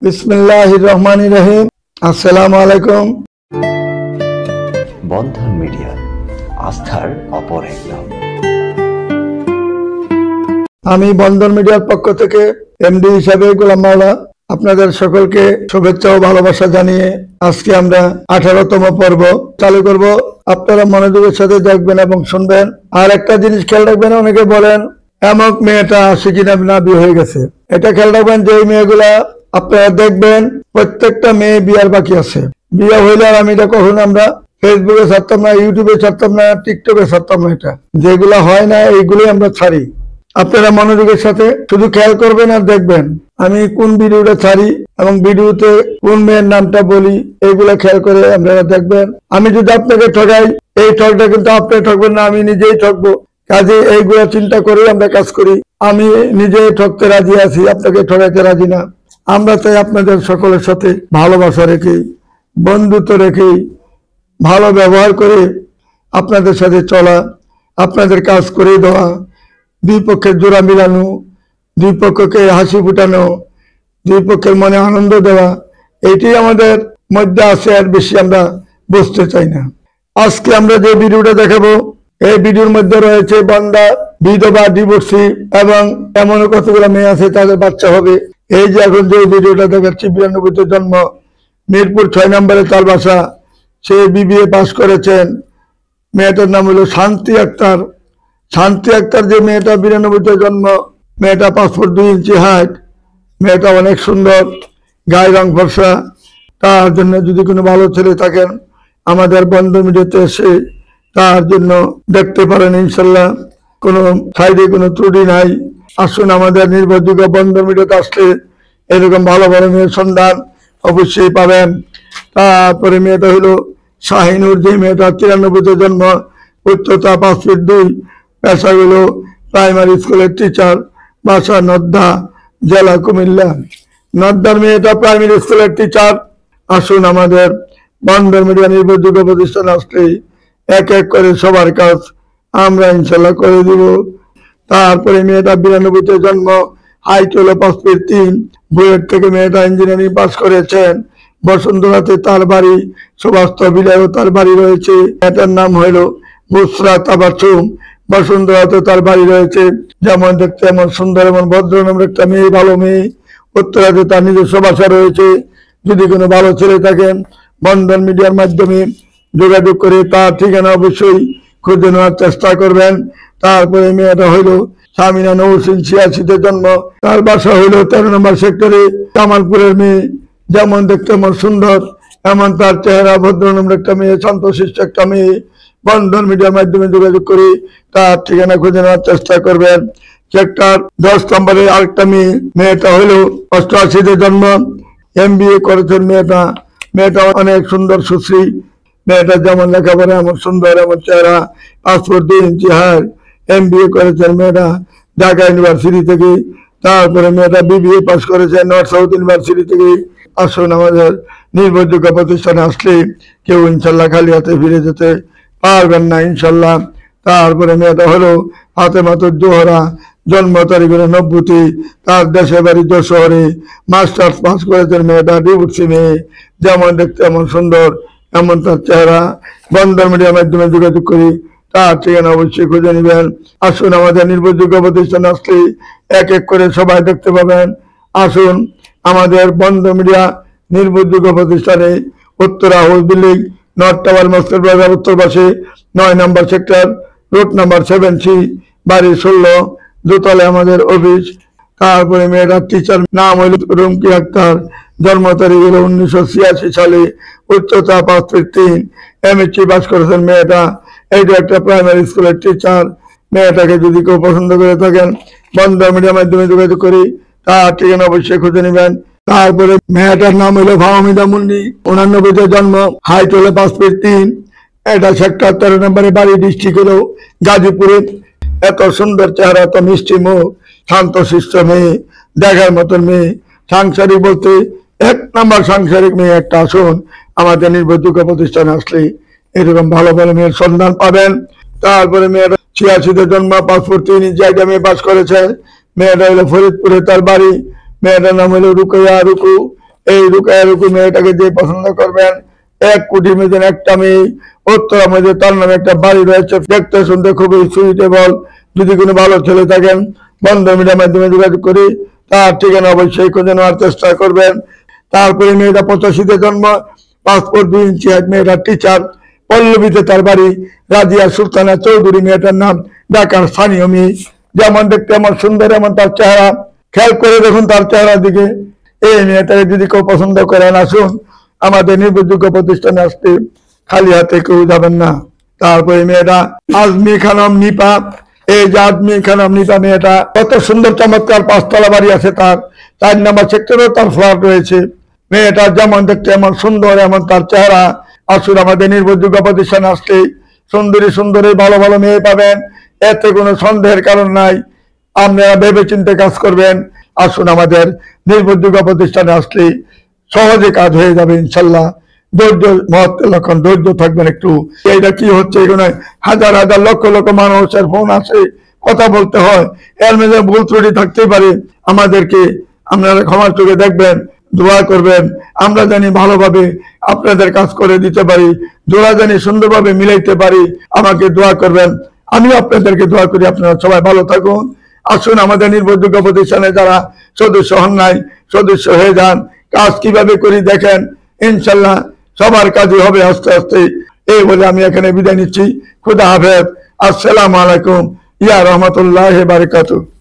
বিসমিল্লাহির রহমানির রহিম। আসসালামু আলাইকুম। বন্ধন মিডিয়া, আস্থার অপর এক নাম। আমি বন্ধন মিডিয়ার পক্ষ থেকে এমডি হিসাবে গোলাম মাওলা আপনাদের সকলকে শুভেচ্ছা ও ভালোবাসা জানিয়ে আজকে আমরা 18তম পর্ব চালু করব। আপনারা মনোযোগের সাথে দেখবেন এবং শুনবেন। আর একটা জিনিস খেয়াল রাখবেন, অনেকে বলেন এমক মেয়েটা শিখিনা না বিয়ে হয়ে গেছে। এটা খেয়াল রাখবেন যে এই মেয়েগুলা আপনারা দেখবেন প্রত্যেকটা মেয়ে বিয়ার বাকি আছে। বিয়ে হইলে আর আমি এটা কখনো আমরা ফেসবুকে ছাড়তাম না, ইউটিউবে ছাড়তাম না, টিকটকে ছাড়তাম না। এটা যেগুলো হয় না এইগুলোই আমরা ছাড়ি। আপনারা মনোযোগের সাথে শুধু খেয়াল করবেন আর দেখবেন আমি কোন ভিডিওটা ছাড়ি এবং ভিডিওতে কোন মেয়ের নামটা বলি, এইগুলা খেয়াল করে আপনারা দেখবেন। আমি যদি আপনাকে ঠকাই, এই ঠকটা কিন্তু আপনি ঠকবেন না, আমি নিজেই ঠকবো। কাজে এইগুলা চিন্তা করে আমরা কাজ করি। আমি নিজেই ঠকতে রাজি আছি, আপনাকে ঠকাইতে রাজি না। আমরা চাই আপনাদের সকলের সাথে ভালোবাসা রেখেই, বন্ধুত্ব রেখেই, ভালো ব্যবহার করে আপনাদের সাথে চলা, আপনাদের কাজ করে দেওয়া, দুই পক্ষের জোড়া মিলানো, দুই পক্ষকে হাসি ফুটানো, দুই পক্ষের মনে আনন্দ দেওয়া, এইটাই আমাদের মধ্যে আছে। আর বেশি আমরা বুঝতে চাই না। আজকে আমরা যে ভিডিওটা দেখাবো, এই ভিডিওর মধ্যে রয়েছে বান্দা, বিধবা, ডিভোর্সি এবং এমনও কতগুলো মেয়ে আছে তাদের বাচ্চা হবে। এই যে এখন যে ভিডিওটা দেখাচ্ছি, 92তে জন্ম, মিরপুর 6 নম্বরে তার বাসা। সে বিবিএ পাস করেছেন। মেয়েটার নাম হলো শান্তি আক্তার। শান্তি আক্তার যে মেয়েটা 92তে জন্ম, মেয়েটা 5 ফুট 2 ইঞ্চি হাইট, মেয়েটা অনেক সুন্দর, গায়ে রং ফর্সা। তার জন্য যদি কোনো ভালো ছেলে থাকেন আমাদের বন্ধন মিডিয়াতে এসে তার জন্য দেখতে পারেন। ইনশাল্লাহ কোনো সাইডে কোনো ত্রুটি নাই। আসুন আমাদের নির্ভরযোগ্য বন্ধন মিডিয়াতে আসলে এরকম ভালো ভালো মেয়ের সন্ধান অবশ্যই পাবেন। তারপরে মেয়েটা হলো শাহিনুর, যে মেয়েটা 93তে জন্ম, উচ্চতা 5 ফিট 2, পেশা হলো প্রাইমারি স্কুলের টিচার, বাসা নদ্দা, জেলা কুমিল্লা। নদ্দার মেয়েটা প্রাইমারি স্কুলের টিচার। আসুন আমাদের বন্ধন মিডিয়া নির্ভরযোগ্য প্রতিষ্ঠান আসলে এক এক করে সবার কাজ আমরা ইনশাল্লাহ করে দিব। তারপরে মেয়েটা 92তে জন্ম, হাইট হলো 5 ফিট 3, বুয়েট থেকে মেয়েটা ইঞ্জিনিয়ারিং পাস করেছেন। বসুন্ধরাতে তার বাড়ি, সুভাষবিলায়ও তার বাড়ি রয়েছে। মেয়েটার নাম হইল বুসরা তাবাসুম। বসুন্ধরাতে তার বাড়ি রয়েছে। যেমন দেখতে এমন সুন্দর, এমন ভদ্র নামের একটা মেয়ে, ভালো মেয়ে। উত্তরাতে তার নিজস্ব বাসা রয়েছে। যদি কোনো ভালো ছেলে থাকেন বন্ধন মিডিয়ার মাধ্যমে যোগাযোগ করে তার ঠিকানা অবশ্যই খুঁজে নেওয়ার চেষ্টা করবেন। তারপরে মেয়েটা হইল সামিনা নৌসিন, 86তে জন্ম, তার বাসা হইল 13 নম্বর সেক্টরে, জামালপুরের মেয়ে। যেমন দেখতে এমন সুন্দর, এমন তার চেহারা, ভদ্র নম্বর একটা মেয়ে, শান্তশিষ্ট একটা মেয়ে। বন্ধন মিডিয়ার মাধ্যমে যোগাযোগ করে তার ঠিকানা খুঁজে নেওয়ার চেষ্টা করবেন। সেক্টর 10 নম্বরে আরেকটা মেয়ে, মেয়েটা হইল 88তে জন্ম, MBA করেছেন মেয়েটা। মেয়েটা অনেক সুন্দর, সুশ্রী। মেয়েটা যেমন লেখাপড়া এমন সুন্দর, এমন চেহারা, 5 ফুট 2 ইঞ্চি হাইট, MBA করেছেন মেয়েটা ঢাকা ইউনিভার্সিটি থেকে। তারপরে মেয়েটা BBA পাস করেছেন নর্থ সাউথ ইউনিভার্সিটি থেকে। আসুন আমাদের নির্ভরযোগ্য প্রতিষ্ঠানে আসলে কেউ ইনশাল্লাহ খালি হাতে ফিরে যেতে পারবেন না ইনশাল্লাহ। তারপরে মেয়েটা হলো ফাতেমাতুজ জোহরা, জন্ম তারিখ হলো 90, তার দেশে বাড়ি যশোরে, মাস্টার্স পাস করেছেন মেয়েটা, ডিভোর্সি মেয়ে। যেমন দেখতে এমন সুন্দর, এমন তার চেহারা। বন্ধন মিডিয়ার মাধ্যমে যোগাযোগ করি তার ঠিকানা অবশ্যই খুঁজে নেবেন। আসুন আমাদের নির্ভরযোগ্য প্রতিষ্ঠান আসলে এক এক করে সবাই দেখতে পাবেন। আসুন আমাদের বন্ধন মিডিয়া নির্ভরযোগ্য প্রতিষ্ঠানে Uttara house building, north tower, মস্কোর বাজার উত্তর পাশে, 9 নম্বর সেক্টর, রুট নাম্বার 7C, বাড়ি 16, দোতলায় আমাদের অফিস। তারপরে মেয়েটার টিচার নাম হইল রুমকি আক্তার, জন্ম তারিখ হলো 1986 সালে, উচ্চতা 5 ফিট 3, MSc পাস করেছেন মেয়েটা। এইটা একটা প্রাইমারি স্কুলের টিচার। মেয়েটাকে যদি কেউ পছন্দ করে থাকেন বন্ধন মিডিয়ার মাধ্যমে যোগাযোগ করি তার ঠিকানা অবশ্যই খুঁজে নেবেন। তারপরে মেয়েটার নাম হলো ফাহমিদা মুন্নি, 89তে জন্ম, হাইট হলো 5 ফিট 3, এটা সেক্টর 13 নম্বরে বাড়ি, ডিস্ট্রিক্ট হলো গাজীপুরে। এত সুন্দর চেহারা, এত মিষ্টি মুখ, শান্তশিষ্ট মেয়ে, দেখার মতন মেয়ে, সাংসারিক বলতে 1 নম্বর সাংসারিক মেয়ে একটা। আসুন আমাদের নির্ভরযোগ্য প্রতিষ্ঠানে আসলে এরকম ভালো ভালো মেয়ের সন্ধান পাবেন। তারপরে মেয়েটা 86তে জন্ম, 5 ফুট 3 ইঞ্চি হাইটে মেয়ে পাস করেছে। মেয়েটা হলো ফরিদপুরে তার বাড়ি। মেয়েটার নাম হলো রুকু, এই রুকায়া রুকু মেয়েটাকে যে পছন্দ করবেন, 1 কোটি মেয়েদের একটা মেয়ে, উত্তরা মধ্যে তার নামে একটা বাড়ি রয়েছে, দেখতে শুনতে খুবই সুইটেবল। যদি কোনো ভালো ছেলে থাকেন বন্ধন মিডিয়ার মাধ্যমে যোগাযোগ করি, তার ঠিকানা অবশ্যই খুঁজে নেওয়ার চেষ্টা করবেন। তারপরে মেয়েটা 85-তে জন্ম, 5 ফুট 2 ইঞ্চি হাইট, মেয়েটার টিচার, পল্লবীতে তার বাড়ি, রাজিয়া সুলতানা চৌধুরী মেয়েটার নাম, ঢাকার স্থানীয় মেয়ে। যেমন দেখতে এমন সুন্দর, এমন তার চেহারা, খেয়াল করে দেখুন তার চেহারার দিকে। এই মেয়েটাকে যদি কেউ পছন্দ করেন, আসুন আমাদের নির্ভরযোগ্য প্রতিষ্ঠানে আসতে, খালি হাতে কেউ যাবেন না। তারপরে মেয়েটা আজমি খানম নিপা, এই যে আজমি খানম নিপা মেয়েটা কত সুন্দর চমৎকার, 5 তলা বাড়ি আছে তার, 4 নম্বর সেক্টরেও তার ফ্ল্যাট রয়েছে। মেয়েটা যেমন দেখতে এমন সুন্দর, এমন তার চেহারা। আসুন আমাদের নির্ভরযোগ্য প্রতিষ্ঠানে আসতে, সুন্দরী সুন্দরী ভালো ভালো মেয়ে পাবেন, এতে কোনো সন্দেহের কারণ নাই। আপনারা ভেবে চিন্তে কাজ করবেন। আসুন আমাদের নির্ভরযোগ্য প্রতিষ্ঠানে আসলে সহজে কাজ হয়ে যাবে ইনশাল্লাহ। ধৈর্য মহত্বের লক্ষণ, ধৈর্য থাকবেন একটু। এইটা কি হচ্ছে, এখানে হাজার হাজার লক্ষ লক্ষ মানুষের ফোন আসে, কথা বলতে হয়, এর মধ্যে ভুল ত্রুটি থাকতেই পারে। আমাদেরকে আপনারা ক্ষমার চোখে দেখবেন, দোয়া করবেন, আমরা জানি ভালোভাবে আপনাদের কাজ করে দিতে পারি, জোড়া জানি সুন্দরভাবে মিলাইতে পারি। আমাকে দোয়া করবেন, আমিও আপনাদেরকে দোয়া করি। আপনারা সবাই ভালো থাকুন। আসুন আমাদের নির্ভরযোগ্য প্রতিষ্ঠানে যারা সদস্য হন নাই, সদস্য হয়ে যান। কাজ কিভাবে করি দেখেন, ইনশাল্লাহ সবার কাজই হবে আস্তে আস্তে। এই বলে আমি এখানে বিদায় নিচ্ছি। খুদা হাফেজ। আসসালামু আলাইকুম ইয়া রহমতুল্লাহ বারাকাতুহু।